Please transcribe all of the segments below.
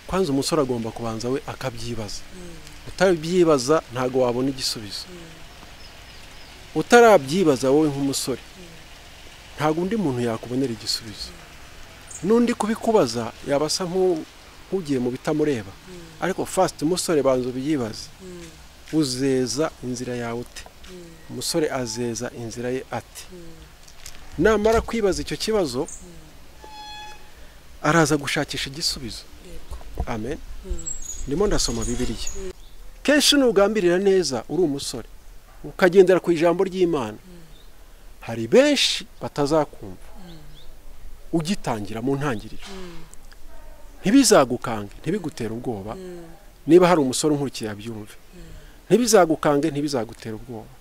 kwanza umusore agomba kubanza we akabyibaza. Utabyibaza ntago wabona igisubizo. Utarabyibaza wowe nk'umusore ntago undi muntu yakubonera igisubizo. Nundi kubikubaza yabasa nk'ugiye mu bitamureba. Ariko first umusore banza ubyibaze. Uzeza inzira yawe ute? Umusore azeza inzira ye ati. Namara kwibaza icyo kibazo araza gushakisha igisubizo. Amen. Ndimo ndasoma bibiliya. Kenshi nugambirira neza uri umusore ukagendera ku ijambo ry'Imana. Hari benshi batazakumva. Ugitangira mu ntangiriro. Ntibizagukange, ntibigutera ubwoba. Niba hari umusore nkurikiye abyumve. Ntibizagukange, ntibizagutera ubwoba.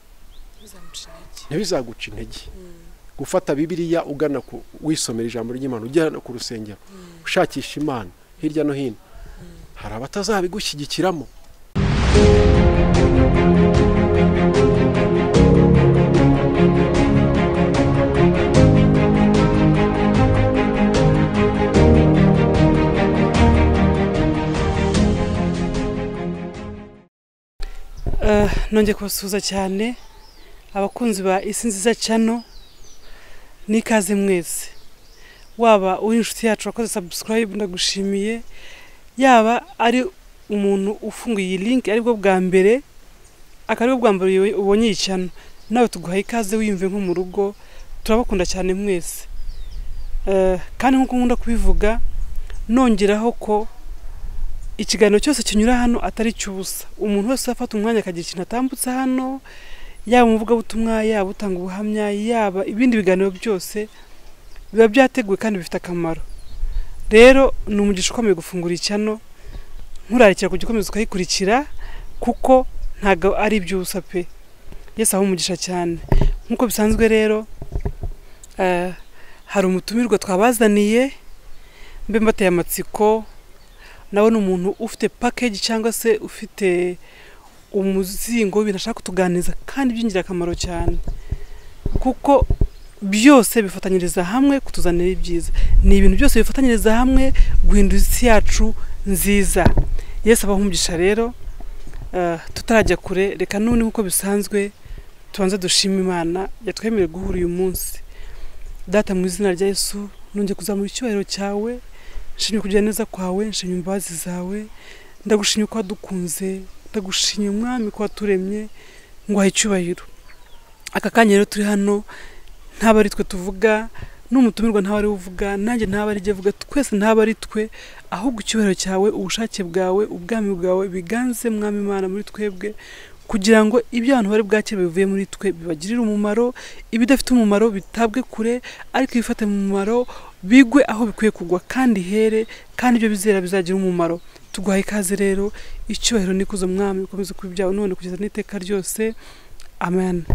Ntibizaguca intege. Gufata bibiliya ugana ku wisomera ijambo ry'Imana ujyana ku rusengero ushakisha Imana hirya no hino. Hari abatazabigushyigikiramo. Nongeye kubasuhuza cyane abakunzi ba isi nziza channel. Nikaze mwese, waba uri inshuti yacu wakoze subscribe ndagushimiye, yaba ari umuntu ufunguye iyi link aribwo bwa mbere akaribwo bwa mbere ubonye iyi channel, nawe tuguha ikaze wiyumve nko mu rugo. Turabakunda cyane mwese, kandi nkuko nkunda kubivuga nongeraho ko ikiganiro cyose kinyura hano atari cyubusa. Umuntu wese afata umwanya akagira ikintu atambutsa hano, yaba umuvugabutumwa, yaba utanga ubuhamya, yaba ibindi biganiro byose biba byateguwe kandi bifite akamaro. Rero ni umugisha ukomeye gufungura icyano, nkurarikira kugikomeza ukayikurikira kuko ntago ari ibyubusa pe. Yesu aho umugisha cyane. Nkuko bisanzwe rero hari umutumirwa twabazaniye, mbe mbateye amatsiko. Nawe n'umuntu ufite package cyangwa se ufite umuzingo w'ibintu ashaka kutuganiza kandi byingira akamaro cyane, kuko byose bifatanyiriza hamwe kutuzanira ibyiza. Ni ibintu byose bifatanyiriza hamwe guhindura isi yacu nziza. Yesu abahumugisha rero. Tutarajya kure, reka none nkuko bisanzwe tubanze dushima Imana yatwemereye guhura uyu munsi. Data mu izina rya Yesu nongeye kuzamura icyubahiro cyawe, nshimye kugira neza kwawe, nshimye imbabazi zawe, ndagushimye ko wadukunze, ndagushimye Mwami ko waturemye, ngo ahe icyubahiro. Aka kanya rero turi hano ntaba ari twe tuvuga, n'umutumirwa ntaba ari uvuga, nanjye ntaba ari vuga, twese ntaba ari twe, ahubwo icyubahiro cyawe, ubushake bwawe, ubwami bwawe biganze Mwami Imana muri twebwe, kugira ngo ibyo abantu bari bwakire bivuye muri twe bibagirire umumaro, ibidafite umumaro bitabwe kure, ariko bifate mu mumaro bigwe aho bikwiye kugwa kandi here, kandi ibyo bizera bizagira umumaro. Tuguha ikaze rero, icyubahiro nikuzo Mwami ukomeze kubibyawe none kugeza n'iteka ryose. Amen.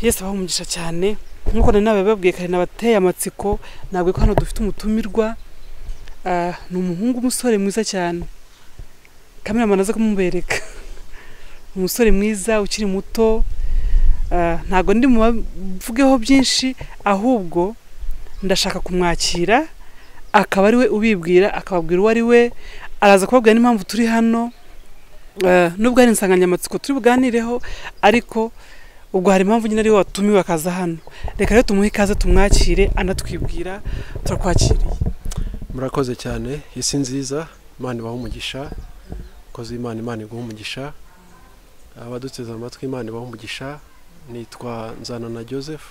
Yesu abahumugisha cyane. Nkuko nawe babwiye kare nabateye amatsiko, nabwiye ko hano dufite umutumirwa. Ni umuhungu umusore mwiza cyane. Cameraman aza kumubereka. Umusore mwiza ukiri muto. Ntago ndi muvugeho byinshi, ahubwo ndashaka kumwakira akaba ari we ubibwira, akababwira uwo ari we, araza kubabwira n'impamvu turi hano. Nubwo ari insanganyamatsiko turi buganireho, ariko ubwo hari impamvu nyine ari we watumiwe akaza hano. Reka rero tumuhe ikaze tumwakire anatwibwira. Turakwakiriye. Murakoze cyane. Isi nziza, Imana ibahe umugisha. Koze Imana iguhe umugisha. Abaduteze amatwi Imana ibahe umugisha. Nitwa Nzanana Joseph,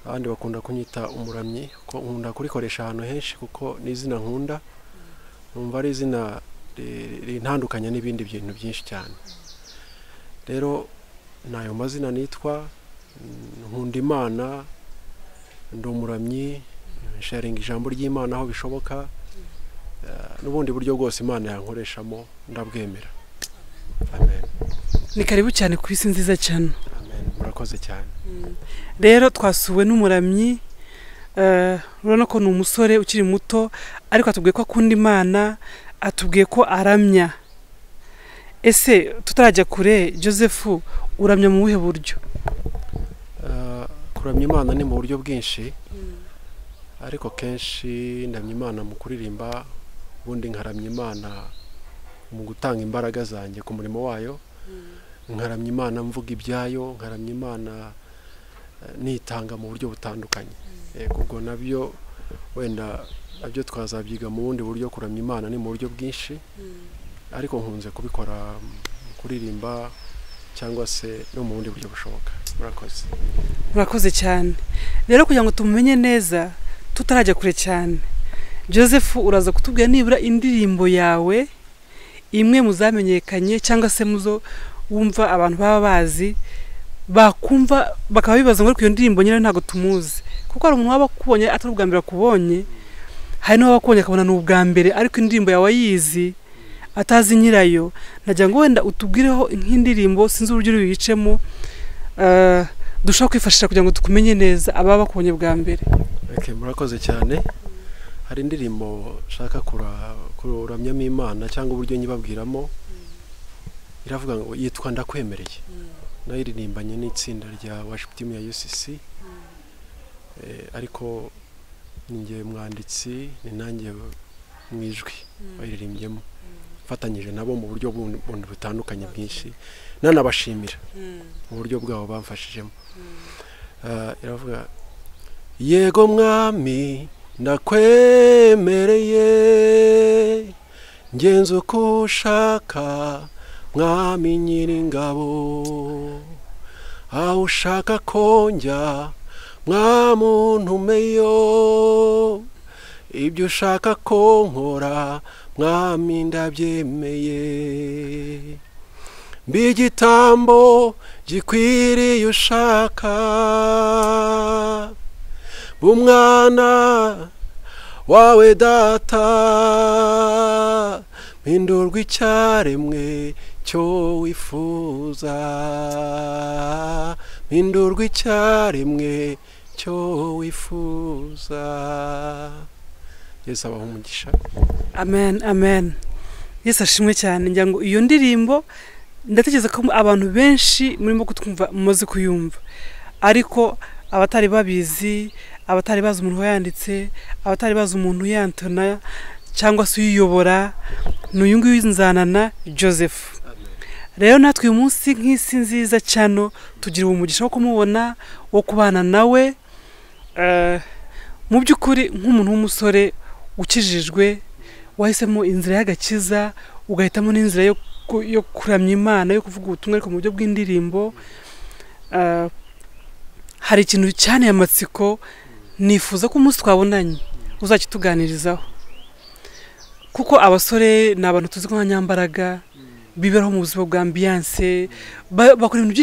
abandi bakunda kunyita umuramyi, ko nkunda kurikoresha ahantu henshi kuko ni izina nkunda, numva ari izina rintandukanya n'ibindi bintu byinshi cyane. Rero nayo mazina nitwa, nkunda Imana, ndi umuramyi, sharinga ijambo ry'Imana aho bishoboka, n'ubundi buryo bwose Imana yankoreshamo ndabwemera. Amen. Ni karibu cyane ku isi nziza cyane. Amen. Murakoze cyane. Rero twasuwe n'umuramyi, urabona ko ni umusore ukiri muto, ariko atubwiye ko akunda Imana, atubwiye ko aramya. Ese tutarajya kure, Joseph, uramya mu buhe buryo? Kuramya Imana ni mu buryo bwinshi. ariko kenshi ndamya Imana mu kuririmba, ubundi nkaramya Imana mu gutanga imbaraga zanjye ku murimo wayo, nkaramya Imana mvuga ibyayo, nkaramya Imana nitanga mu buryo butandukanye. Ubwo nabyo wenda nabyo twazabyiga mu bundi buryo. Kuramya Imana ni mu buryo bwinshi, ariko nkunze kubikora kuririmba cyangwa se no mu bundi buryo bushoboka. Murakoze cyane. Rero kugira ngo tumumenye neza tutarajya kure cyane, Joseph uraza kutubwira nibura indirimbo yawe imwe muzamenyekanye cyangwa se muzo wumva abantu baba bazi bakumva bakaba bibaza ngo iyo ndirimbo nyine ntago tumuzi, kuko ari umuntu waba kubonye atari ubwa mbere akubonye, hari no wakubonye akabona n'ubwa mbere ariko indirimbo yawe yizi atazi nyirayo. Nagira ngo wenda utubwireho nk'indirimbo sinzi uburyo uyicemo dushaka kwifashisha kugira ngo tukumenye neza ababa bakubonye bwa mbere. Murakoze cyane. Hari indirimbo shaka kuramyamo Imana cyangwa uburyo nyibabwiramo, iravuga ngo yitwa Ndakwemereye. Nayo iririmbanye n'itsinda rya worship team ya UCC, ariko ninjye mwanditsi, ni nanjye mwijwi bayiririmbyemo, fatanyije nabo mu buryo bundi butandukanye bwinshi, nanabashimira mu buryo bwabo bamfashijemo. Iravuga yego mwami ndakwemereye, ngenza uko ushaka mwami nyiringabo, aho ushaka ko njya mwamuntumeyo, ibyo ushaka ko nkora mwami ndabyemeye, mbi igitambo gikwiriye ushaka, umwana wawe data, mpindurwa icyaremwe cyo wifuza, mpindurwa icyaremwe cyo wifuza. Yesu abaho umugisha. Amen, amen. Yesu ashimwe cyane. Ngira ngo iyo ndirimbo ndatekereza ko abantu benshi murimo kutwumva mumaze kuyumva, ariko abatari babizi, abatari bazi umuntu wayanditse, abatari bazi umuntu yantona cyangwa se uyiyobora, n'uyu nguyu Nzanana Joseph. Rero natwe uyu munsi nk'isi nziza cyane tugira umugisha wo kumubona, wo kubana nawe, mu by'ukuri nk'umuntu w'umusore ukijijwe, wahisemo inzira y'agakiza, ugahitamo n'inzira yo kuramya Imana, yo kuvuga ubutumwa ariko mu buryo bw'indirimbo. Hari ikintu cyane y'amatsiko nifuza ko umunsi twabonanye uzakituganirizaho, kuko abasore ni abantu tuzi ko nka nyambaraga, biberaho mu buzima bwa ambiance, bakora ibintu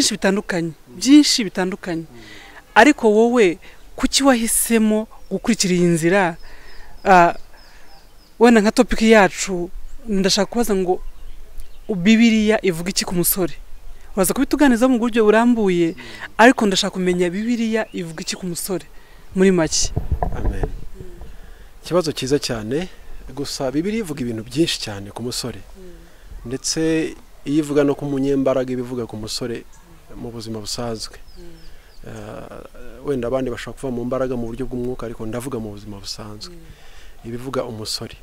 byinshi bitandukanye, ariko wowe kuki wahisemo gukurikira iyi nzira? Wenda nka topic yacu ndashaka kubaza ngo bibiliya ivuga iki ku musore? Uraza kubituganiza mu buryo burambuye, ariko ndashaka kumenya bibiliya ivuga iki ku musore muri make. Amen. Kibazo cyiza cyane. Gusa bibiliya ivuga ibintu byinshi cyane ku musore, ndetse iyo ivuga no ku munyembaraga ibivuga ku musore mu buzima busanzwe. Wenda abandi bashaka kuva mu mbaraga mu buryo bw'umwuka, ariko ndavuga mu buzima busanzwe ibivuga umusore.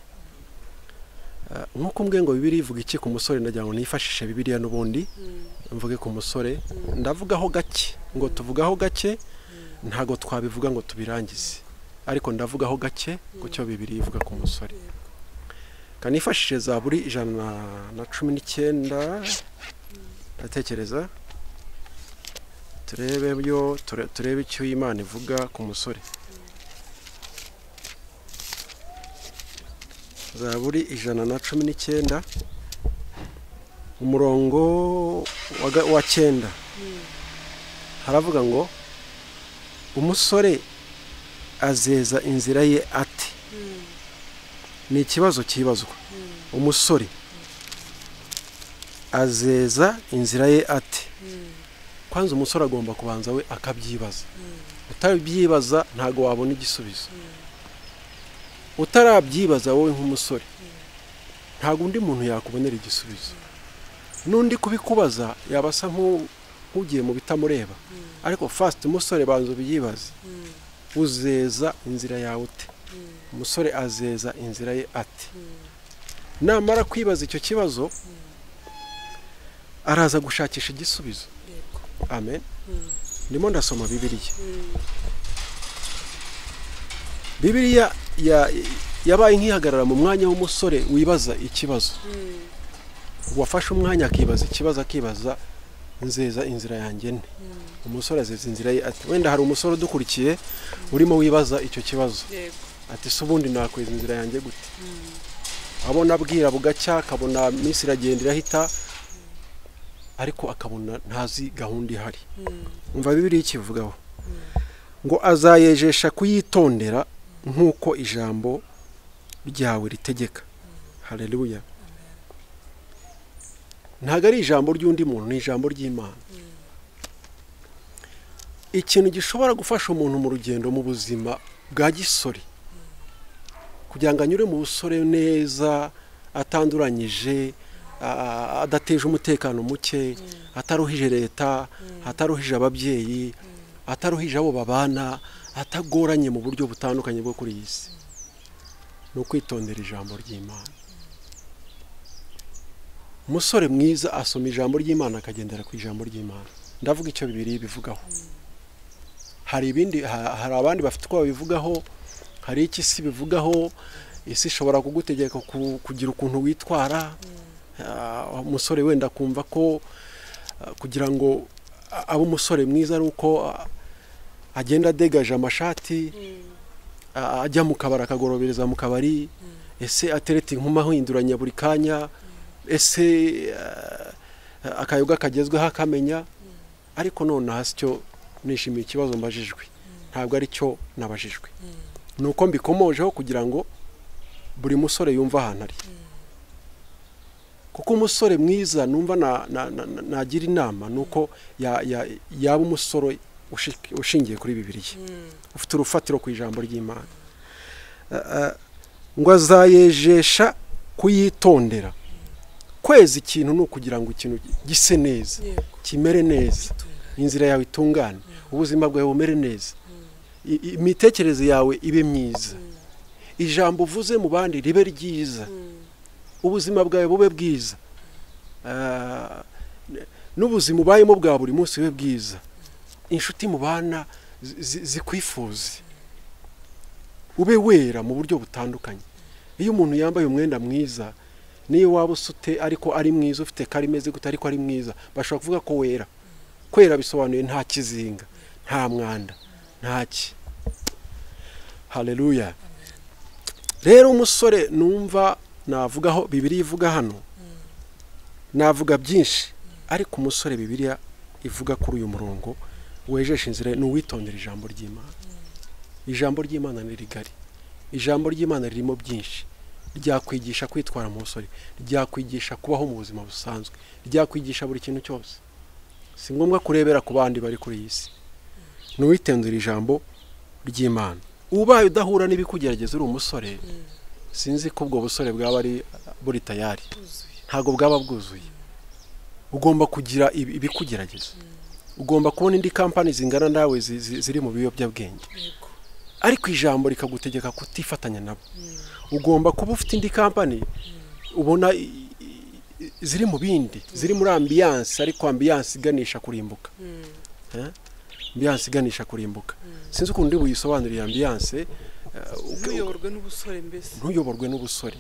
Nkuko mbwe ngo bibiliya ivuga iki ku musore, ndagira ngo nifashishe bibiliya n'ubundi mvuge ku musore. Ndavugaho gake, ngo tuvugaho gake, ntago twabivuga ngo tubirangize, ariko ndavugaho gake ku cyo bibiliya ivuga ku musore. Kanifashishe Zaburi 119, ndatekereza turebe icyo Imana ivuga ku musore. Zaburi 119 umurongo wa 9 haravuga ngo umusore azeza inzira ye ati. Ni ikibazo kibazwa. Umusore azeza inzira ye ati. Kwanza umusore agomba kubanza we akabyibaza. Utabyibaza ntago wabona igisubizo. Utarabyibaza wowe nk'umusore ntago undi muntu yakubonera igisubizo. Nundi kubikubaza yabasa nk'ugiye mu bitamureba, ariko first umusore banzo byibaza. uzeza inzira yawe ute? Umusore azeza inzira ye ate? Namara kwibaza icyo kibazo araza gushakisha igisubizo. Amen. Ndimo ndasoma bibiliya. Bibiliya yabaye nk'ihagarara mu mwanya w'umusore wibaza ikibazo. Wafashe umwanya akibaza ikibazo, akibaza nzeza inzira yanjye nte? Umusore azeza inzira ye ati? Wenda hari umusore udukurikiye urimo wibaza icyo kibazo. Ati se ubundi nakweza inzira yanjye gute? Abona abwira bugacya, akabona minsi iragenda irahita, ariko akabona ntazi gahunda ihari. Umva bibiliya ikivugaho ngo azayejesha kuyitondera nk'uko ijambo ryawe ritegeka. Haleluya. Ntabwo ari ijambo ry'undi muntu, ni ijambo ry'Imana. Ikintu gishobora gufasha umuntu mu rugendo mu buzima bwa gisore kugira ngo anyure mu busore neza, atanduranyije, adateje umutekano muke, ataruhije leta, ataruhije ababyeyi, ataruhije abo babana, atagoranye mu buryo butandukanye bwo kuri iyi si, ni ukwitondera ijambo ry'Imana. Umusore mwiza asoma ijambo ry'Imana akagendera ku ijambo ry'Imana. Ndavuga icyo bibiliya ibivugaho. Hari abandi bafite uko babivugaho, hari iki isi bivugaho. Isi ishobora kugutegeka kugira ukuntu witwara. Umusore wenda kumva ko kugira ngo abe umusore mwiza ari uko agenda adegaje amashati, ajya mu kabari akagorobereza mu kabari, ese atereta inkuma ahinduranya buri kanya, ese akayoga kagezweho akamenya. Ariko none hasi cyo nishimiye ikibazo mbajijwe, ntabwo ari cyo nabajijwe. Nuko mbikomojeho kugira ngo buri musore yumva ahantu ari. Kuko umusore mwiza numva nagira inama nuko yaba umusore ushingiye kuri bibiliya, ufite urufatiro ku ijambo ry'Imana. Ngo azayejesha kuyitondera. Kweza ikintu ni ukugira ngo ikintu gise neza, kimere neza, inzira yawe itungane, ubuzima bwawe bumere neza, imitekerereze yawe ibe myiza, ijambo uvuze mu bandi ribe ryiza, ubuzima bwawe bube bwiza, n'ubuzima ubayemo bwa buri munsi bube bwiza, inshuti mu bana zikwifuze, ube wera mu buryo butandukanye. Iyo umuntu yambaye umwenda mwiza, niyo waba usute ariko ari mwiza, ufite karimeze gute ariko ari mwiza, bashobora kuvuga ko wera. Kwera bisobanuye nta kizinga, nta mwanda, ntaki. Haleluya. Rero umusore numva navugaho bibiliya ivuga hano, navuga byinshi, ariko umusore bibiliya ivuga kuri uyu murongo wejesha inzira ni uwitondera ijambo ry'Imana. Ijambo ry'Imana ni rigari, ijambo ry'Imana ririmo byinshi. Ryakwigisha kwitwara mu busore, ryakwigisha kubaho mu buzima busanzwe, ryakwigisha buri kintu cyose. Si ngombwa kurebera ku bandi bari kuri iyi si, ni uwitondera ijambo ry'Imana. Ubaye udahura n'ibikugerageza uri umusore, sinzi ko ubwo busore bwaba ari buri tayari, ntabwo bwaba bwuzuye. Ugomba kugira ibikugerageza, ugomba kubona indi kampani zingana nawe ziri mu biyobyabwenge, ariko ijambo rikagutegeka kutifatanya nabo. Ugomba kuba ufite indi kampani ubona ziri mu bindi, ziri muri ambiance, ariko ambiance iganisha kurimbuka. Ambiance iganisha kurimbuka. Sinzi ukuntu ndi buyisobanurire ambiance. Ntuyoborwe n'ubusore mbese. Ntuyoborwe n'ubusore.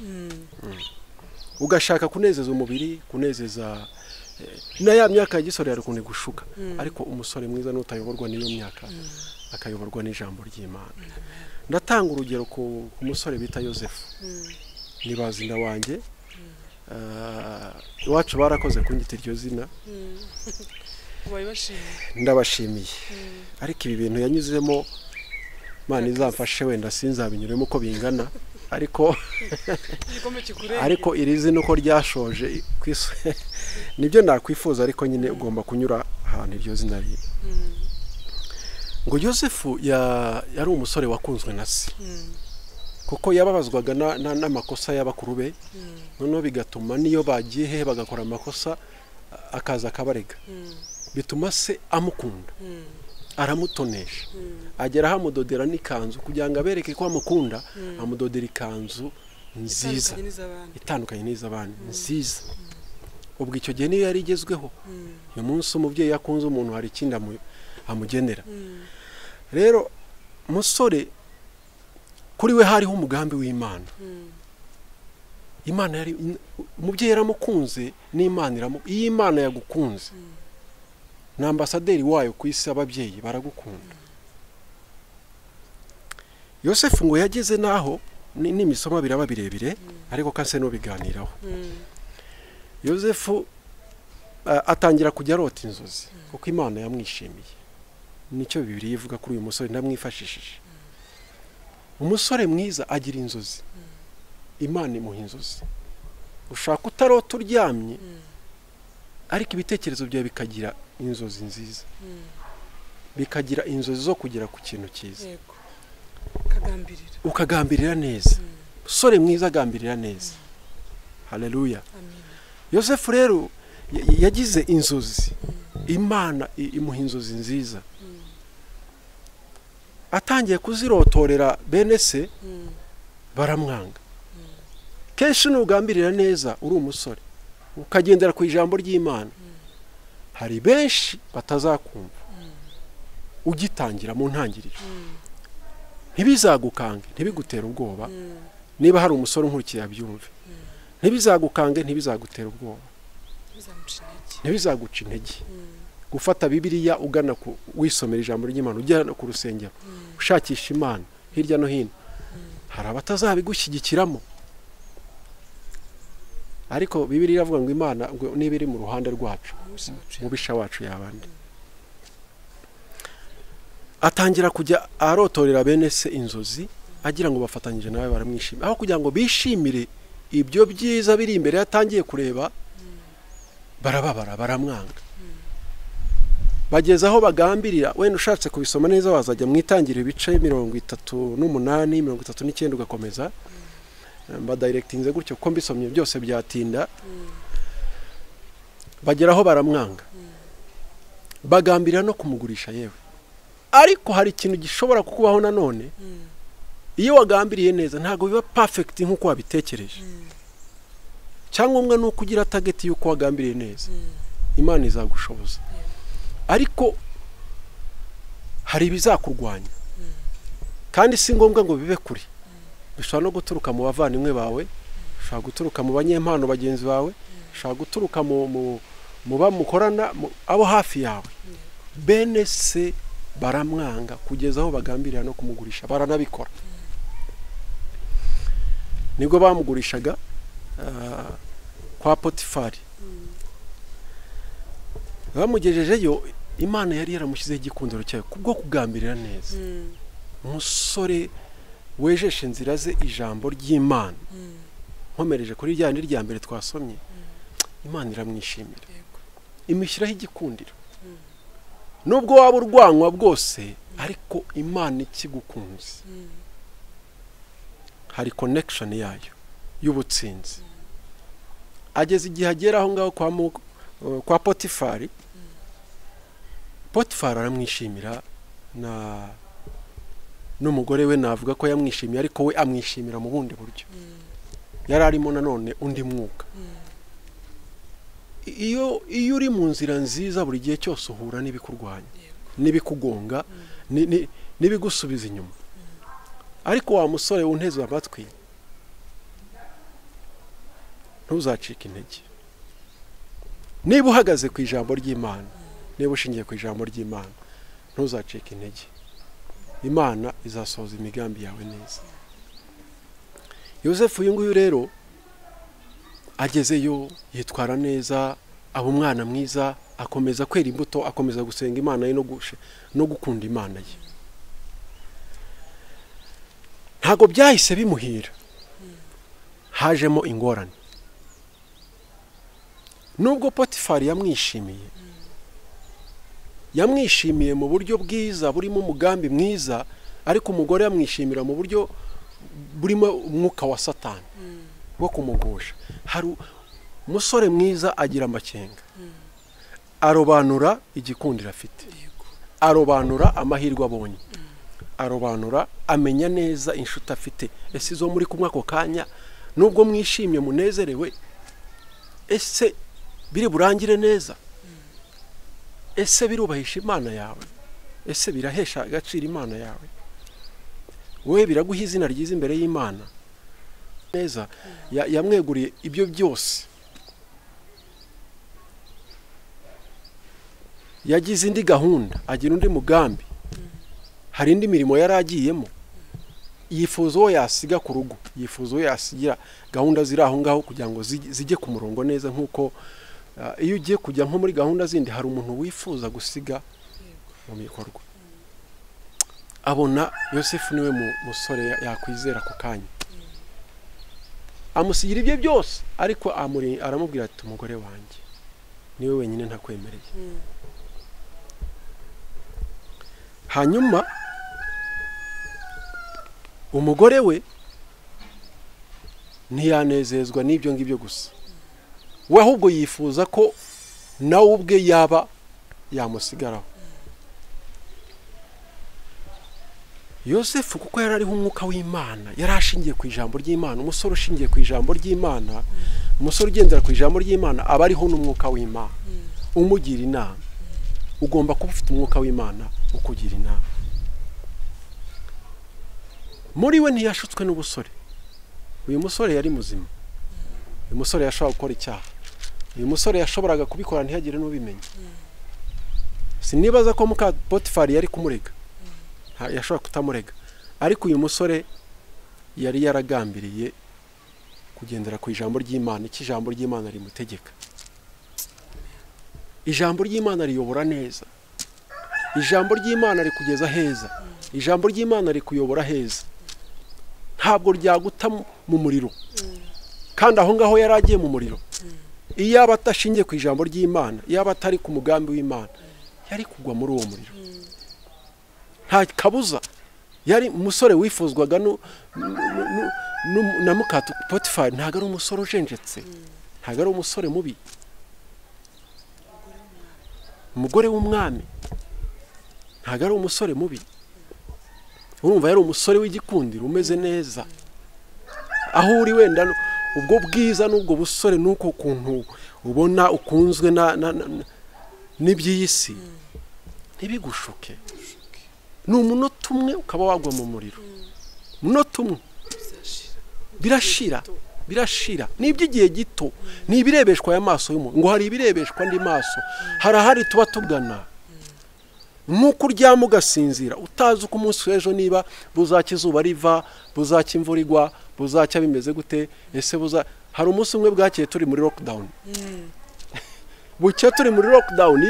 Ugashaka kunezeza umubiri, kunezeza na ya myaka y'igisore yari kuntu gushuka, ariko umusore mwiza n'utayoborwa n'iyo myaka, akayoborwa n'ijambo ry'Imana. Ndatanga urugero ku musore bita Yosefu. Ni bazinda wanjye. Iwacu barakoze kunyita iryo zina. Ndabashimiye. Ariko ibi bintu yanyuzemo Imana izamfashe, wenda sinzabinyuremo uko bingana, ariko iri zina uko ryashoje nibyo nakwifuza, ariko nyine ugomba kunyura ahantu iryo zina riri. Ngo Yosefu yari umusore wakunzwe na se, kuko yababazwaga n'amakosa y'abakuru be, noneho bigatuma niyo bagiye he bagakora amakosa akaza akabarega, bituma se amukunda, aramutonesha agera hamudodera n'ikanzu kugira ngo abereke ko amukunda amudodera ikanzu nziza itandukanye n'iz'abandi nziza ubwo icyo gihe niyo yari igezweho uyu munsi umubyeyi yakunze umuntu hari ikindi amugenera rero musore kuri we hariho umugambi w'Imana Imana yari umubyeyi yaramukunze n'Imana iyo Imana yagukunze na ambasaderi wayo ku isi ababyeyi baragukunda Yosefu ngo yageze naho n'imisoma biraba birebire ariko kanse no biganiraho Yosefu atangira kujya arota inzozi kuko Imana yamwishimiye nicyo bibiliya ivuga kuri uyu musore ndamwifashishije umusore mwiza agira inzozi Imana imuha inzozi ushaka utarota uryamye ariko ibitekerezo byawe bikagira inzozi nziza bikagira inzozi zo kugera ku kintu cyiza ukagambirira neza umusore mwiza agambirira neza haleluya Yosefu rero yagize inzozi Imana imuha inzozi nziza atangiye kuzirotorera bene se baramwanga kenshi nugambirira neza uri umusore ukagendera ku ijambo ry'Imana hari benshi batazakumva ugitangira mu ntangiriro ntibizagukange ntibigutera ubwoba niba hari umusore nkurikiye abyumve ntibizagukange ntibizagutera ubwoba ntibizaguca intege gufata bibiliya ugana wisomera ijambo ry'Imana ujyana ku rusengero ushakisha Imana hirya no hino hari abatazabigushyigikiramo ariko bibiliya iravuga ngo Imana ngo niba iri mu ruhande rwacu mubisha wacu yabandi atangira kujya arotorera bene se inzozi agira ngo bafatanyije nawe baramwishimira aho kugira ngo bishimire ibyo byiza biri imbere yatangiye kureba barababara baramwanga bageze aho bagambirira wenda ushatse kubisoma neza wazajya mwitangira ibice 38 39 ugakomeza directinze gutyo ko mbisomye byose byatinda bageraho baramwanga bagambirira no kumugurisha yewe ariko hari ikintu gishobora kukubaho nanone iyo wagambiriye neza ntago biba perfect nkuko wabitekereje cyangwa umwe nuko ugira target yuko wagambiriye neza Imana izagushoboza ariko hari ibizakurwanya kandi si ngombwa ngo bibe kuri bishobora no guturuka mu bavandimwe bawe bishobora guturuka mu banyempano bagenzi bawe bishobora guturuka mu bamukorana abo hafi yawe bene se baramwanga kugeza aho bagambirira no kumugurisha baranabikora nibwo bamugurishaga kwa Potifari bamugejejeyo Imana yari yaramushyizeho igikundiro cyayo kubwo kugambirira neza umusore wejeshe inzira ze ijambo ry'Imana nkomereje kuri ryandi rya mbere twasomye Imana iramwishimira imushyiraho igikundiro nubwo waba urwanwa bwose ariko Imana ikigukunze hari connection yayo y'ubutsinzi ageze igihe agera aho ngaho kwa Potifari aramwishimira n'umugore we navuga ko yamwishimiye ariko we amwishimira mu bundi buryo yari arimo nanone undi mwuka iyo uri mu nzira nziza buri gihe cyose uhura n'ibikurwanya n'ibikugonga n'ibigusubiza inyuma ariko wa musore unteze amatwi ntuzacike intege niba uhagaze ku ijambo ry'Imana niba ushingiye ku ijambo ry'Imana ntuzacike intege Imana izasohoza imigambi yawe neza Yosefu uyu nguyu rero agezeyo yitwara neza aba umwana mwiza akomeza kwera imbuto akomeza gusenga Imana ye no gukunda Imana ye ntago byahise bimuhira hajemo ingorane nubwo Potifari yamwishimiye mu buryo bwiza burimo umugambi mwiza ariko umugore yamwishimira mu buryo burimo umwuka wa Satani wo kumugusha hari umusore mwiza agira amakenga arobanura igikundiro afite arobanura amahirwe abonye, arobanura amenya neza inshuti afite. Ese izo muri kumwe ako kanya nubwo mwishimye munezerewe, ese biri burangire neza? Ese birubahisha Imana yawe? Ese birahesha agaciro Imana yawe? Wowe biraguha izina ryiza imbere y'Imana neza? Yamweguriye ibyo byose, yagize indi gahunda, agira undi mugambi, hari indi mirimo yari agiyemo. Yifuza uwo yasiga ku rugo, yifuza uwo yasigira gahunda ziri aho ngaho kugira ngo zijye ku murongo neza. Nk'uko iyo ugiye kujya nko muri gahunda zindi, hari umuntu wifuza gusiga mu bikorwa. Abona Yosefu niwe musore yakwizera ku kanya, amusigira ibyo byose, ariko aramubwira ati umugore wanjye niwe wenyine ntakwemereye. Hanyuma umugore we ntiyanezezwa n'ibyo ngibyo gusa, we ahubwo yifuza ko nawe ubwe yaba yamusigaraho. Yosefu kuko yari ariho umwuka w'Imana, yari ashingiye ku ijambo ry'Imana. Umusore ushingiye ku ijambo ry'Imana, umusore ugendera ku ijambo ry'Imana, aba ariho n'umwuka w'Imana umugira inama. Ugomba kuba ufite umwuka w'Imana ukugira inama. Muri we ntiyashutswe n'ubusore. Uyu musore yari muzima. Uyu musore yashobora gukora icyaha. Uyu musore yashoboraga kubikora ntihagire n'ubimenya. Sinibaza ko muka Potifari yari kumurega, yashobora kutamurega, ariko uyu musore yari yaragambiriye kugendera ku ijambo ry'Imana. Iki ijambo ry'Imana rimutegeka. Ijambo ry'Imana riyobora neza, ijambo ry'Imana rikugeza heza, ijambo ry'Imana rikuyobora heza. Ntabwo ryaguta mu muriro, kandi aho ngaho yari agiye mu muriro, iyo aba atashingiye ku ijambo ry'Imana, iyo aba atari ku mugambi w'Imana, yari kugwa muri uwo muriro. Nta kabuza, yari umusore wifuzwaga na muka Potifari. Ntabwo ari umusore ujenjetse, ntabwo ari umusore mubi, umugore w'umwami. Ntabwo ari umusore mubi, urumva yari umusore w'igikundiro umeze neza. Aho uri wenda ubwo bwiza n'ubwo busore nuko kuntu ubona ukunzwe n'iby'isi ntibigushuke. Ni umunota umwe ukaba wagwa mu muriro, umunota umwe birashira. Ni iby'igihe gito, ni ibirebeshwa y'amaso y'umuntu. Ngo hari ibirebeshwa andi maso, harahari tuba tugana. Nk'uko uryama ugasinzira utazi uko umunsi w'ejo niba buzacya izuba riva, buzacya imvura igwa, buzacya bimeze gute. Ese hari umunsi umwe bwakeye turi muri lockdown, bucye turi muri lockdown,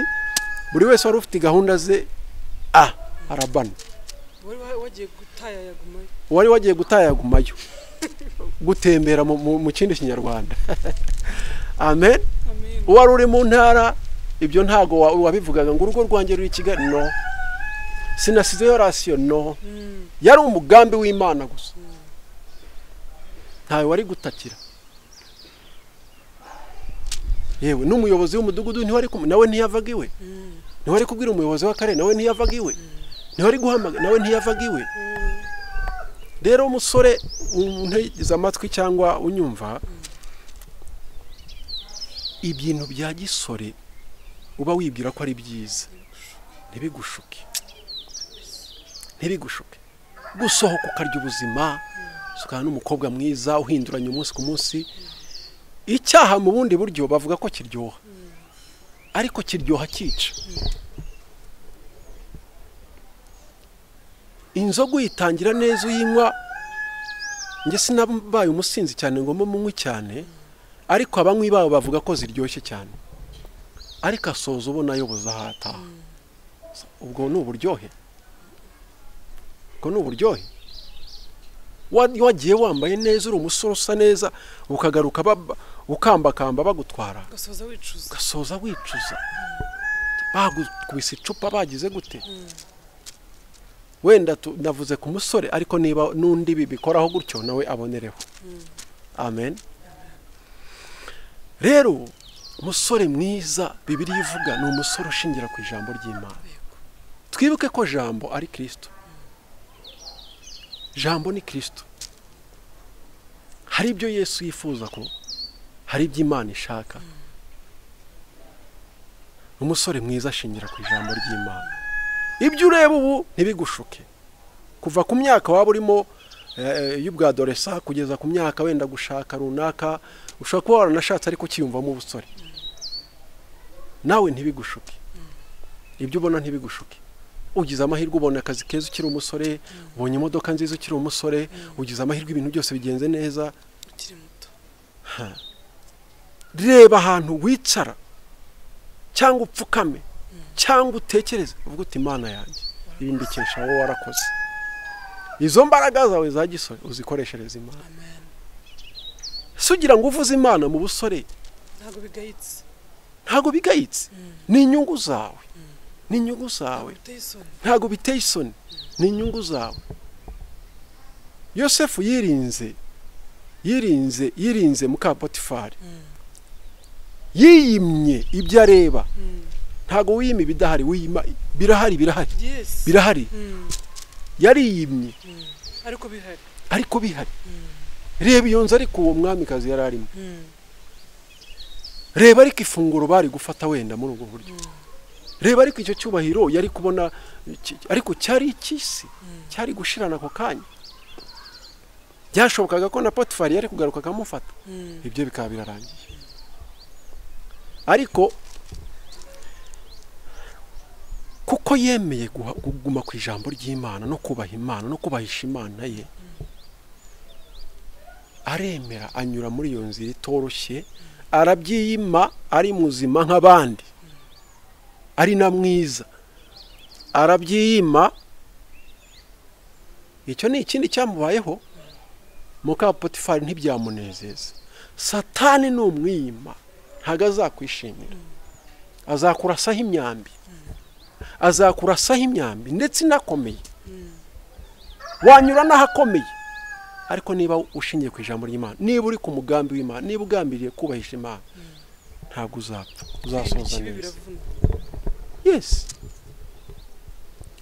buri wese wari ufite gahunda ze arabana. Wari wagiye gutayagumayo gutembera mu kindi kinyarwanda. Amen. Wari uri mu ntara, ibyo ntago wabivugaga ngo urugo rwanjye ruri Kigali, no. Sinasizeyo rasiyo, no. Yari umugambi w'Imana gusa, ntawe wari gutakira. Yewe n'umuyobozi w'umudugudu nawe ntiyavaga iwe, ntiwari kubwira umuyobozi w'akarere, nawe ntiyavaga iwe, ntiwari guhamagara, nawe ntiyavaga iwe. Rero umusore unteze amatwi cyangwa unyumva, ibintu bya gisore uba wibwira ko ari byiza, ntibigushuke. Gusohoka ukarya ubuzima, ukaba n'umukobwa mwiza uhinduranya umunsi ku munsi. Icyaha mu bundi buryo bavuga ko kiryoha, ariko kiryoha cyica. Inzoga uyitangira neza uyinywa, njye sinabaye umusinzi cyane ngo munywe cyane, ariko abanywi babo bavuga ko ziryoshye cyane, ariko asoza ubona ayoboza ahataha. Ubwo ni uburyohe, wagiye wambaye neza, uri umusore usa neza, ukagaruka ukambakamba bagutwara, gasoza wicuza. Bagukubise icupa bagize gute? Wenda navuze ku musore, ariko niba n'undi bibikoraho gutyo nawe abonereho. Amen. Rero umusore mwiza Bibiliya ivuga ni umusore ushingira ku ijambo ry'Imana. twibuke ko jambo ari Kristo. Jambo ni Kristo. Hari ibyo Yesu yifuza ko, hari ibyo Imana ishaka. Umusore mwiza ashingira ku ijambo ry'Imana. Ibyo ureba ubu ntibigushuke. Kuva ku myaka waba urimo y'ubwadoresa kugeza ku myaka wenda gushaka runaka, ushobora kuba waranashatse ariko ukiyumvamo ubusore. Nawe ntibigushuke. Ibyo ubona ntibigushuke. Ugize amahirwe ubona akazi keza ukiri umusore, ubonye imodoka nziza ukiri umusore, ugize amahirwe ibintu byose bigenze neza ukiri muto. Reba ahantu wicara cyangwa upfukame cyangwa utekereze uvuga uti Imana yanjye ibi mbikesha wowe warakoze. Izo mbaraga zawe za gisore uzikoreshereza Imana. Amen. Sugira ngo uvuze Imana mu busore Ntago bigayitse. Ntago bigayitse. Ni inyungu zawe. Ni inyungu zawe. Ntago biteye isoni. Ni inyungu zawe. Yosefu yirinze muka Potifari. Yiyimye ibyo areba. Ntago wiyima ibidahari, wiyima birahari. Yes. Birahari. Yariyimye. Ariko bihari. Reba iyo nzu ariko uwo mwamikazi yari arimo. Reba ariko ifunguro bari gufata wenda muri ubwo buryo. Reba ariko icyo cyubahiro yari kubona ariko cyari ikisi. Cyari gushirana ako kanya. Byashobokaga ko na Potifari yari kugaruka akamufata. Ibyo bikaba birarangiye. Ariko kuko yemeye kuguma ku ijambo ry'Imana no kubaha Imana no kubahisha Imana ye, aremera anyura muri iyo nzira itoroshye, arabyiyima ari muzima nk'abandi, ari na mwiza, arabyiyima. Icyo ni ikindi cyamubayeho. Muka Potifari ntibyamunezeza. Satani ni umwiyima, ntago azakwishimira. Azakurasaho imyambi. Azakurasaho imyambi ndetse inakomeye. Wanyura n'ahakomeye. Ariko niba ushingiye ku ijambo ry'Imana, niba uri ku mugambi w'Imana, niba ugambiriye kubahisha Imana, ntabwo uzapfa, uzasoza neza. Yes.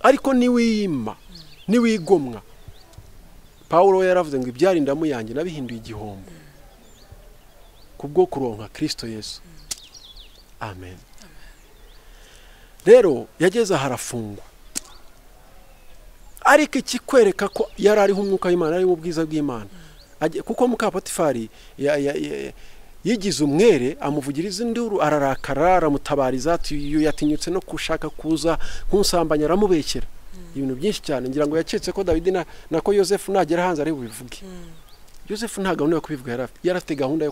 Ariko niwiyima, niwigomwa. Paulo yaravuze ngo ibyarindamu yanjye nabihinduye igihombo kubwo kuronka Kristo Yesu. Amen. Rero yageze harafungwa. Ariko ikikwereka ko yari ariho umwuka w'Imana, ari mu bwiza bw'Imana. Kuko muka Potifari yigize umwere, amuvugiriza induru, ararakara, aramutabariza ati yatinyutse no kushaka kuza nk'usambanya, aramubekera ibintu byinshi cyane. Ngira ngo yaketse ko David nako Yosefu nagera hanze ari bubivuge. Yosefu nta gahunda yo kubivuga, yarafite gahunda yo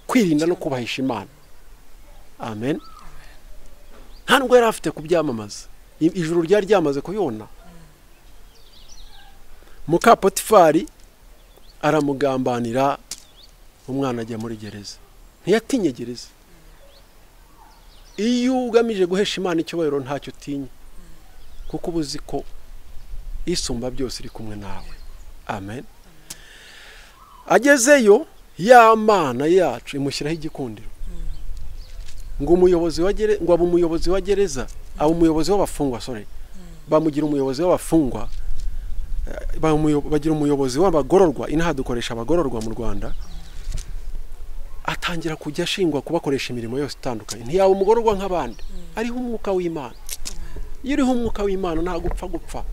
kwirinda no kubahisha Imana. Amen. Nta nubwo yari afite kubyamamaza. Ijuru ryari ryamaze kuyona. Muka Potifari aramugambanira, umwana ajya muri gereza. Ntiyatinye gereza. Iyo ugamije guhesha Imana icyubahiro ntacyo utinya, kuko ubuzi ko isumba byose iri kumwe nawe. Amen. Agezeyo ya Mana yacu imushyiraho igikundiro. Ngo abo umuyobozi wa gereza, abo umuyobozi w'abafungwa, bamugira umuyobozi w'abafungwa, bagira umuyobozi w'abagororwa. Inaha dukoresha abagororwa mu Rwanda. Atangira kujya ashingwa kubakoresha imirimo yose itandukanye. Ntiyaba umugororwa nk'abandi. Ariho umwuka w'Imana. Iyo uriho umwuka w'Imana nta gupfa.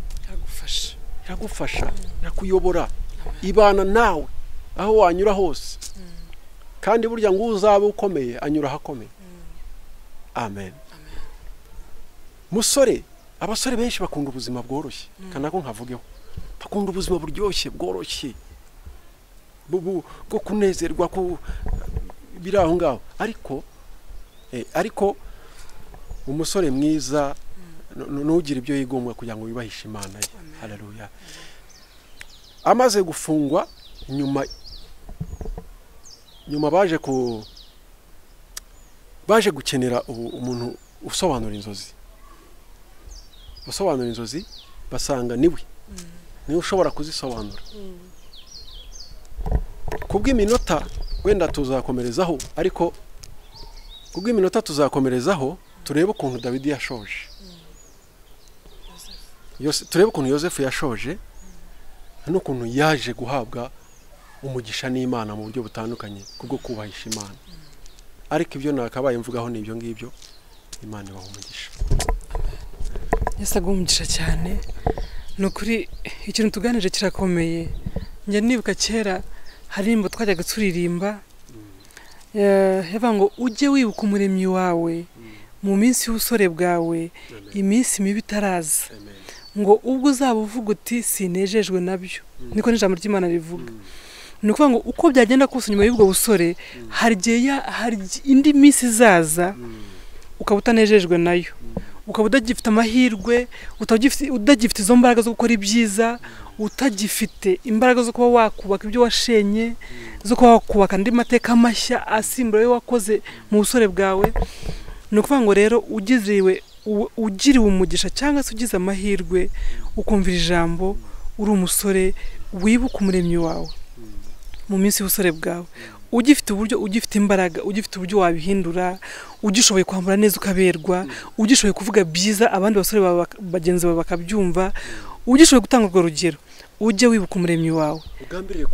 Iragufasha, irakuyobora, ibana nawe aho wanyura hose. Kandi burya ngo uzabe ukomeye anyura hakomeye. Amen. Musore, abasore benshi bakunda ubuzima bworoshye. Kanako nkavugeho. Bakunda ubuzima buryoshye, bworoshye. Bwo kunezerwa ko biraho ngaho. Ariko umusore mwiza nugira ibyo yigomwa kugira ngo wibahishe Imana ye. Haleluya. Amaze gufungwa, nyuma baje gukenera umuntu usobanura inzozi. Basanga niwe ushobora kuzisobanura. Kubw'iminota wenda tuzakomerezaho, ariko kubw'iminota tuzakomerezaho turebe ukuntu David yashoje. turebe ukuntu Yosefu yashoje n'ukuntu yaje guhabwa umugisha n'Imana mu buryo butandukanye kubwo kubahisha Imana. Ariko ibyo nakabaye mvugaho ni ibyo ngibyo. Imana ibaha umugisha. Yesu agumugisha cyane. Nukuri ikintu tuganije kirakomeye. Njye nibuka kera hari imbo twajyaga turirimba yavuga ngo ujye wibuka umuremyi wawe mu minsi y'ubusore bwawe, iminsi mibi itaraza, ngo ubwo uzaba uvuga uti sinejejwe nabyo. Niko n'ijambo ry'Imana rivuga. Ni ukuvuga ngo uko byagenda kose nyuma y'ubwo busore hari indi minsi izaza ukaba utanejejwe nayo, ukaba utagifite amahirwe, utagifite izo mbaraga zo gukora ibyiza, utagifite imbaraga zo kuba wakubaka ibyo washenye, zo kuba wakubaka andi mateka mashya asimbura yo wakoze mu busore bwawe. Ni ukuvuga ngo rero ugiriwe umugisha cyangwa se ugize amahirwe ukumvira ijambo, uri umusore wibuka umuremyi wawe mu minsi y'ubusore bwawe, ugifite uburyo, ugifite imbaraga, ugifite uburyo wabihindura, ugishoboye kwambara neza ukaberwa, ugishoboye kuvuga byiza abandi basore bagenzi bawe bakabyumva, ugishoboye gutanga urwo rugero, ujye wibuka umuremyi wawe, ugambiriye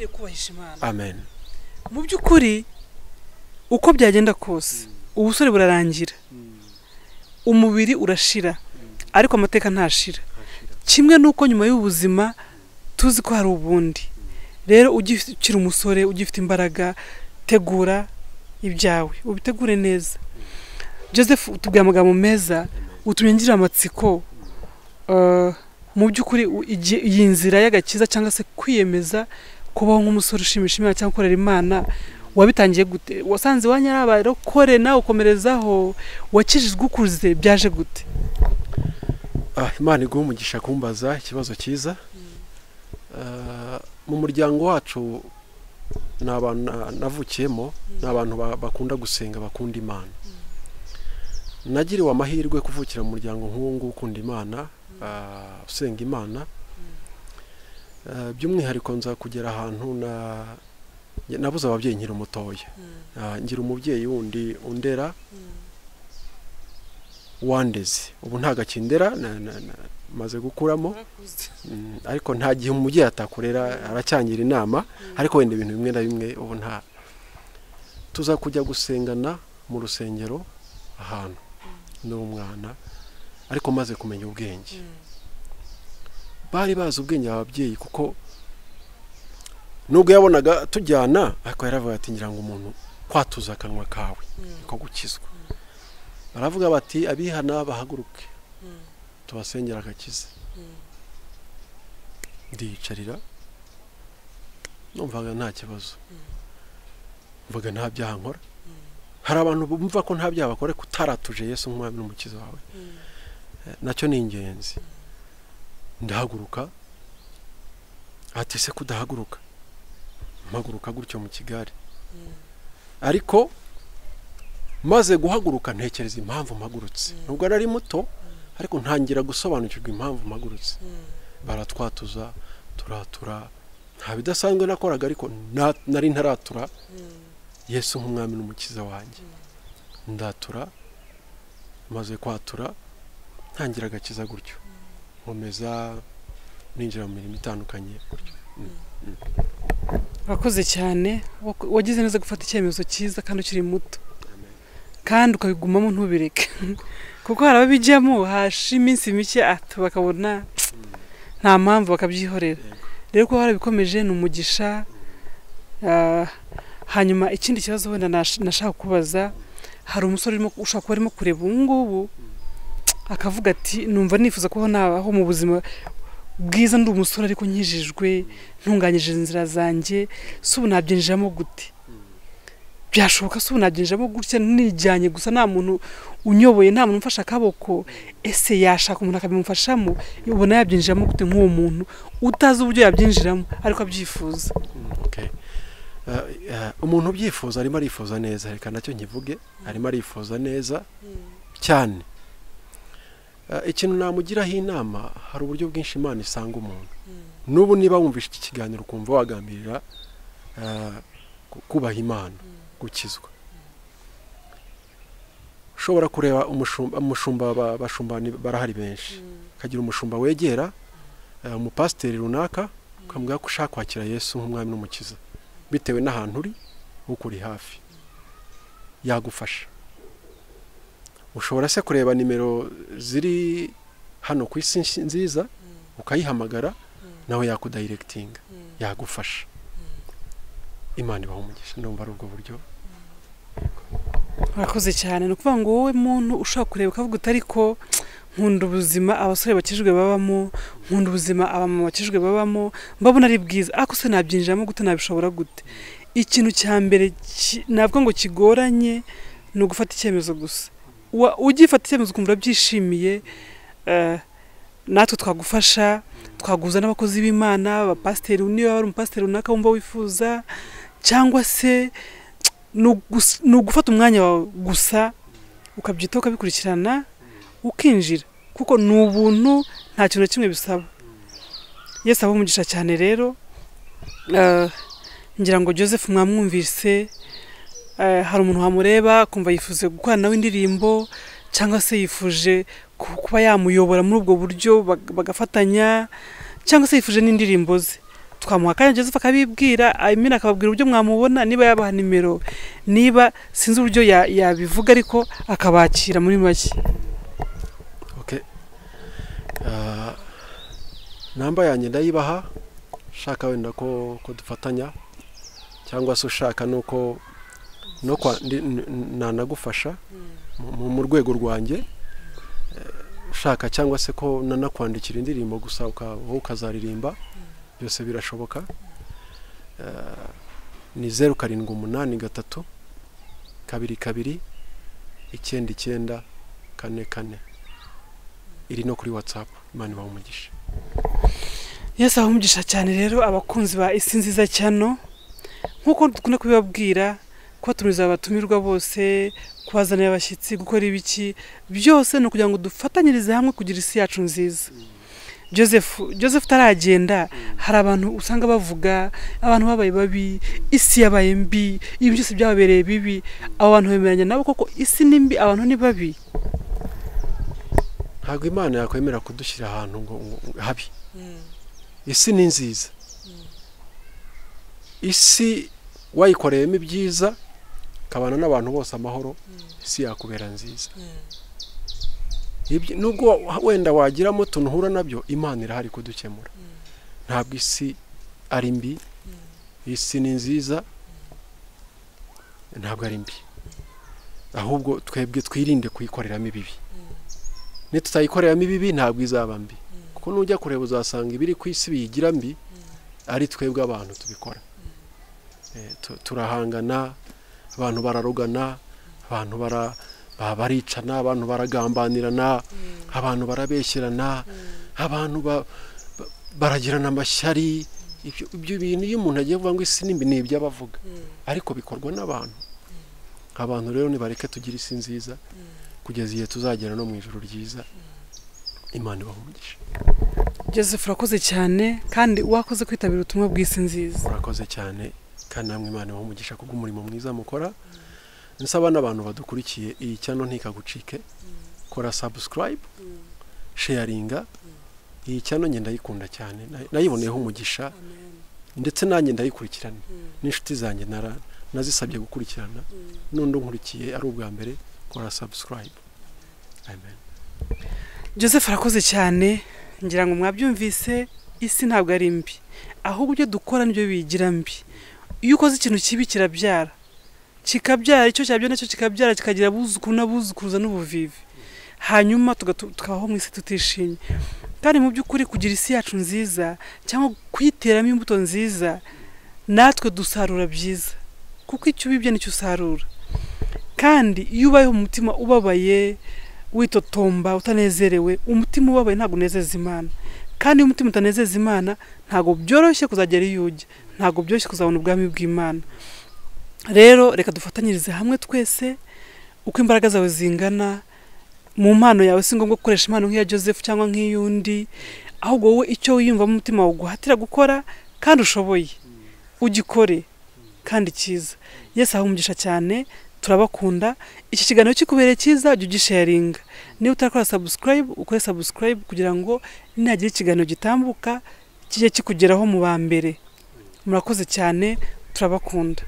kubahisha Imana. Amen. Mu by'ukuri uko byagenda kose ubusore burarangira, umubiri urashira, ariko amateka ntashira. Kimwe nuko nyuma y'ubuzima tuzi ko hari ubundi. Rero ukiri umusore, ugifite imbaraga, tegura ibyawe, ubitegure neza. Joseph utubwiye amagambo meza, utumye ngira amatsiko. Mu by'ukuri iyi nzira y'agakiza cyangwa se kwiyemeza kubaho nk'umusore ushimisha Imana cyangwa gukorera Imana, wabitangiye gute? Wasanze wanyarabarokore nawe ukomerezaho, wakijijwe ukuze, byaje gute? Imana iguha umugisha kumbaza ikibazo cyiza. Mu muryango wacu navukiyemo ni abantu bakunda gusenga, bakunda Imana. Nagiriwe amahirwe kuvukira mu muryango nk'uwo nguwo ukunda Imana, usenga Imana. By'umwihariko nza kugera ahantu nabuze ababyeyi nkiri mutoya. Ngira umubyeyi wundi undera wandeze, ubu ntago akindera, maze gukuramo. Ariko nta gihe umubyeyi atakurera, aracyangira inama, ariko wenda ibintu bimwe na bimwe ubu nta. Tuza kujya gusengana mu rusengero ahantu n'umwana, ariko maze kumenya ubwenge. Bari bazi ubwenge ababyeyi, kuko nubwo yabonaga tujyana, ariko yaravuga ati ngira ngo umuntu kwatuza akanwa kawe niko gukizwa. Baravuga bati abihana bahaguruke tubasengera agakiza. Ndiyicarira, numvaga nta kibazo, mvuga nta byaha nkora. Hari abantu bumva ko nta byaha bakora kutaratuje Yesu nk'umwami n'umukiza wawe. Nacyo ni ingenzi. Ndahaguruka, ati se kudahaguruka? Mpaguruka gutyo mu kigare. Ariko maze guhaguruka ntekereza impamvu mpagurutse. Nubwo nari muto, ariko ntangira gusobanukirwa impamvu mpagurutse. Baratwatuza, turatura, nta bidasanzwe nakoraga, ariko nari ntaratura Yesu nk'umwami n'umukiza wanjye. Ndatura, maze kwatura, ntangira agakiza gutyo, nkomeza ninjira mu mirimo itandukanye gutyo. Wakoze cyane, wagize neza gufata icyemezo cyiza kandi ukiri muto, kandi ukabigumamo ntubireke. Kuko hari ababijyamo hashi iminsi mike bakabona nta mpamvu bakabyihorera. Rero ko harabikomeje ni umugisha. Hanyuma ikindi kibazo wenda nashaka kubaza, hari umusore ushaka kuba arimo kureba ubu ngubu akavuga ati numva nifuza kubaho nabaho mu buzima bwiza, ndi umusore ariko nkijijwe, ntunganyije inzira zanjye, se ubu nabyinjiramo gute? Byashoboka se ubu nabyinjiramo gutya nijyanye gusa, nta muntu unyoboye, nta muntu umfasha akaboko? Ese yashaka umuntu akabimufashamo? Ubona yabyinjiramo gute nk'uwo muntu utazi uburyo yabyinjiramo ariko abyifuza? Umuntu ubyifuza arimo arifuza neza, reka nacyo nkivuge, arimo arifuza neza cyane. Ikintu namugiraho inama, hari uburyo bwinshi Imana isanga umuntu. N'ubu niba wumvishe iki kiganiro ukumva wagambirira kubaha Imana, gukizwa, ushobora kureba umushumba barahari benshi kagira umushumba wegera umupasiteri runaka ukamubwira ko ushaka kwakira Yesu nk'umwami n'umukiza bitewe n'ahantu uri ukuri hafi yagufasha. Ushobora se kureba nimero ziri hano ku isi nziza ukayihamagara nawe yakudirectinga yagufasha. Imana ibaho umugisha. Ndumva ari ubwo buryo. Murakoze cyane. Ni ukuvuga ngo wowe muntu ushaka kureba ukavuga utari ko nkunda ubuzima abasore bakijwe babamo, nkunda ubuzima abamama bakijwe babamo, mbabona ari bwiza ariko se nabyinjiramo gute, nabishobora gute? Ikintu cya mbere navuga ngo kigoranye ni ugufata icyemezo gusa. Ugifata icyemezo ukumva byishimiye, natwe twagufasha, twaguza n'abakozi b'Imana, abapasiteri, niba ari umupasiteri runaka wumva wifuza, cyangwa se ni ugufata umwanya wawe gusa ukabyitaho ukabikurikirana ukinjira, kuko ni ubuntu nta kintu na kimwe bisaba. Yesu aba umugisha cyane. Rero ngira ngo Joseph mwamwumvise, hari umuntu wamureba kumva yifuze gukora nawe indirimbo, cyangwa se yifuje kuba yamuyobora muri ubwo buryo bagafatanya, cyangwa se yifuje n'indirimbo ze, twamuha kanya Joseph akabibwira, Imana akababwira uburyo mwamubona, niba yabaha nimero, niba sinzi uburyo yabivuga ariko akabakira muri make. Okay. Namba yanjye ndayibaha, shaka wenda ko dufatanya, cyangwa se ushaka nuko nanagufasha mu rwego rwanjye, shaka cyangwa se ko nanakwandikira indirimbo gusa ukazaririmba, byose birashoboka. Ni 0783 22 99 44. Iri no kuri WhatsApp. Imana ibahe umugisha. Yesu abahe umugisha cyane. Rero abakunzi ba isi nziza cyano, nkuko dukunda kubibabwira, kubatumiza abatumirwa bose, kubazanira abashyitsi, gukora ibiki byose no kugira ngo dufatanyirize hamwe kugira isi yacu nziza. Joseph taragenda, hari abantu usanga bavuga abantu babaye babi, isi yabaye mbi, ibi byose byababereye bibi, abo bantu bemeranya nabo koko isi ni mbi, abantu ni babi? Ntabwo Imana yakwemera kudushyira ahantu ngo habi. Isi ni nziza. Isi wayikoreyemo ibyiza, kabana n'abantu bose amahoro, isi yakubera nziza. Nubwo wenda wagiramo tunhura nabyo, Imana irahari kudukemura. Ntabwo isi ari mbi, isi ni nziza, ntabwo ari mbi. Ahubwo twebwe twirinde kuyikoreramo ibibi. Nitutayikoreramo ibibi ntabwo izaba mbi, kuko nujya kureba uzasanga ibiri ku isi biyigira mbi, ari twebwe abantu tubikora. Turahangana, abantu bararogana, abantu baricana, abantu baragambanirana, abantu barabeshyerana, abantu baragirana amashyari. Ibyo bintu iyo umuntu agiye kuvuga ngo isi nimbi ni ibyo abavuga, ariko bikorwa n'abantu. Abantu rero nibareke tugira isi nziza kugeza igihe tuzagera no mu ijuru ryiza. Imana ibahe umugisha. Joseph urakoze cyane, kandi wakoze kwitabira ubutumwa bw'isi nziza. Urakoze cyane, kandi namwe Imana ibahe umugisha kubw'umurimo mwiza mukora. Nsaba n'abantu badukurikiye iyi cyano ntikagucike, kora subscribe, sharinga. Iyi cyano ngenda yikunda cyane, nayiboneyeho umugisha, ndetse nanjye ndayikurikirana n'inshuti zanjye nazisabye gukurikirana. Nundi nkurikiye ari ubwa mbere, kora subscribe. Amen. Joseph arakoze cyane. Ngira ngo mwabyumvise, isi ntabwo ari mbi, ahubwo ibyo dukora nibyo bigira mbi. Iyo ukoze ikintu kibi kirabyara, kikabyara icyo cyabyo nacyo kikabyara, kikagira abuzukuru n'abuzukuruza n'ubuvivi, hanyuma tukabaho mu isi tutishimye. Kandi mu by'ukuri kugira isi yacu nziza cyangwa kuyiteramo imbuto nziza, natwe dusarura byiza, kuko icyo ubibye nicyo usarura. Kandi iyo ubayeho umutima ubabaye, witotomba, utanezerewe, umutima ubabaye ntabwo unezeza Imana. Kandi iyo umutima utanezeza Imana, ntabwo byoroshye kuzagera iyo ujya, ntabwo byoroshye kuzabona ubwami bw'Imana. Rero reka dufatanyirize hamwe twese, uko imbaraga zawe zingana. Mu mpano yawe si ngombwa gukoresha impano nk'iya Joseph cyangwa nk'iyundi, ahubwo wowe icyo wiyumva mu mutima wawe guhatira gukora kandi ushoboye, ugikore kandi cyiza. Yesu ahe umugisha cyane. turabakunda. Iki kiganiro kikubereye cyiza jya ugisharinga, niba utarakora subscribe ukore subscribe kugira ngo ninagira ikiganiro gitambuka kijye kikugeraho mu ba mbere. Murakoze cyane, turabakunda.